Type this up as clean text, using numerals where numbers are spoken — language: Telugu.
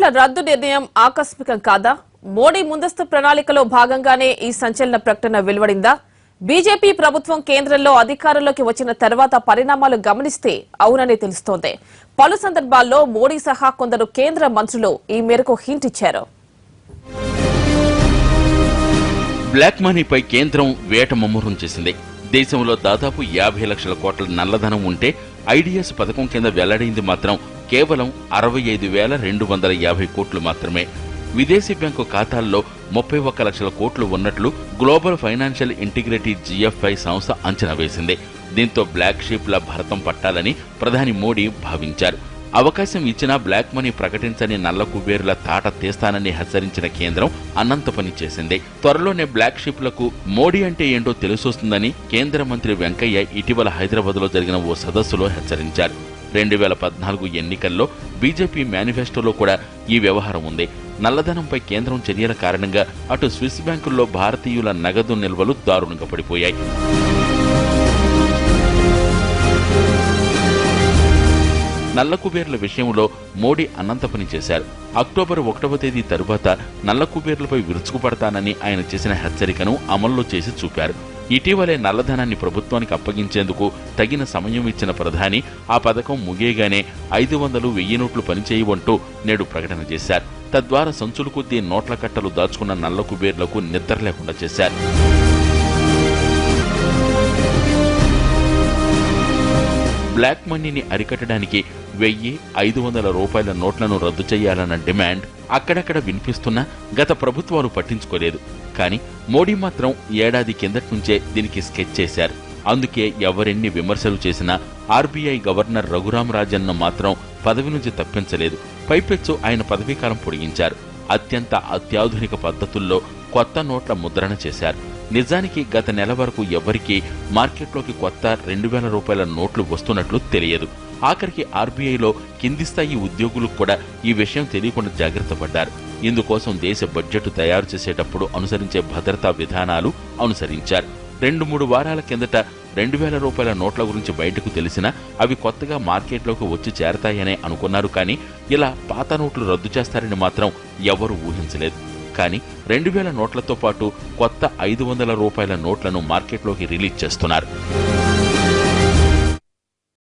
నోట్ల రద్దు నిర్ణయం ఆకస్మికం కాదా? మోడీ ముందస్తు ప్రణాళికలో భాగంగానే ఈ సంచలన ప్రకటన వెలువడిందా? బీజేపీ ప్రభుత్వం కేంద్రంలో అధికారంలోకి వచ్చిన తర్వాత పరిణామాలు గమనిస్తే అవుననే తెలుస్తోంది. పలు సందర్భాల్లో మోడీ సహా కొందరు కేంద్ర మంత్రులు ఈ మేరకు హింట్ ఇచ్చారు. బ్లాక్ మనీపై కేంద్రం వేట ముమ్మరం చేసింది. దేశంలో దాదాపు 50 లక్షల కోట్ల నల్లధనం ఉంటే ఐడిఎస్ పథకం కింద వెల్లడైంది మాత్రం కేవలం 65,250 కోట్లు మాత్రమే. విదేశీ బ్యాంకు ఖాతాల్లో 31 లక్షల కోట్లు ఉన్నట్లు గ్లోబల్ ఫైనాన్షియల్ ఇంటిగ్రిటీ GFI సంస్థ అంచనా వేసింది. దీంతో బ్లాక్ షీప్ల భరతం పట్టాలని ప్రధాని మోడీ భావించారు. అవకాశం ఇచ్చినా బ్లాక్ మనీ ప్రకటించని నల్ల కుబేరుల తాట తీస్తానని హెచ్చరించిన కేంద్రం అనంత పని చేసింది. త్వరలోనే బ్లాక్ షిప్లకు మోడీ అంటే ఏంటో తెలిసొస్తుందని కేంద్ర మంత్రి వెంకయ్య ఇటీవల హైదరాబాద్ లో జరిగిన ఓ సదస్సులో హెచ్చరించారు. 2014 ఎన్నికల్లో బీజేపీ మేనిఫెస్టోలో కూడా ఈ వ్యవహారం ఉంది. నల్లధనంపై కేంద్రం చర్యల కారణంగా అటు స్విస్ బ్యాంకుల్లో భారతీయుల నగదు నిల్వలు దారుణంగా పడిపోయాయి. నల్ల కుబేర్ల విషయంలో మోడీ అనంత పని చేశారు. అక్టోబర్ 1వ తేదీ తరువాత నల్ల కుబేర్లపై విరుచుకుపడతానని ఆయన చేసిన హెచ్చరికను అమల్లో చేసి చూపారు. ఇటీవలే నల్లధనాన్ని ప్రభుత్వానికి అప్పగించేందుకు తగిన సమయం ఇచ్చిన ప్రధాని ఆ పథకం ముగియగానే 500, 1000 నోట్లు పనిచేయవంటూ నేడు ప్రకటన చేశారు. తద్వారా సంచులు కొద్దీ నోట్ల కట్టలు దాచుకున్న నల్ల కుబేర్లకు నిద్ర లేకుండా చేశారు. బ్లాక్ మనీని అరికట్టడానికి 1000, 500 రూపాయల నోట్లను రద్దు చేయాలన్న డిమాండ్ అక్కడక్కడ వినిపిస్తున్నా గత ప్రభుత్వాలు పట్టించుకోలేదు. కానీ మోడీ మాత్రం ఏడాది కిందటి నుంచే దీనికి స్కెచ్ చేశారు. అందుకే ఎవరెన్ని విమర్శలు చేసినా RBI గవర్నర్ రఘురామ్ రాజన్ను మాత్రం పదవి నుంచి తప్పించలేదు. పైపెచ్చు ఆయన పదవీకాలం పొడిగించారు. అత్యంత అత్యాధునిక పద్ధతుల్లో కొత్త నోట్ల ముద్రణ చేశారు. నిజానికి గత నెల వరకు ఎవరికీ మార్కెట్లోకి కొత్త 2000 రూపాయల నోట్లు వస్తున్నట్లు తెలియదు. ఆఖరికి RBIలో కింది స్థాయి ఉద్యోగులకు కూడా ఈ విషయం తెలియకుండా జాగ్రత్త పడ్డారు. ఇందుకోసం దేశ బడ్జెట్ తయారు చేసేటప్పుడు అనుసరించే భద్రతా విధానాలు అనుసరించారు. 2-3 వారాల కిందట 2000 రూపాయల నోట్ల గురించి బయటకు తెలిసినా అవి కొత్తగా మార్కెట్లోకి వచ్చి చేరతాయనే అనుకున్నారు. కానీ ఇలా పాత నోట్లు రద్దు చేస్తారని మాత్రం ఎవరూ ఊహించలేదు. కానీ 2000 నోట్లతో పాటు కొత్త 500 రూపాయల నోట్లను మార్కెట్లోకి రిలీజ్ చేస్తున్నారు.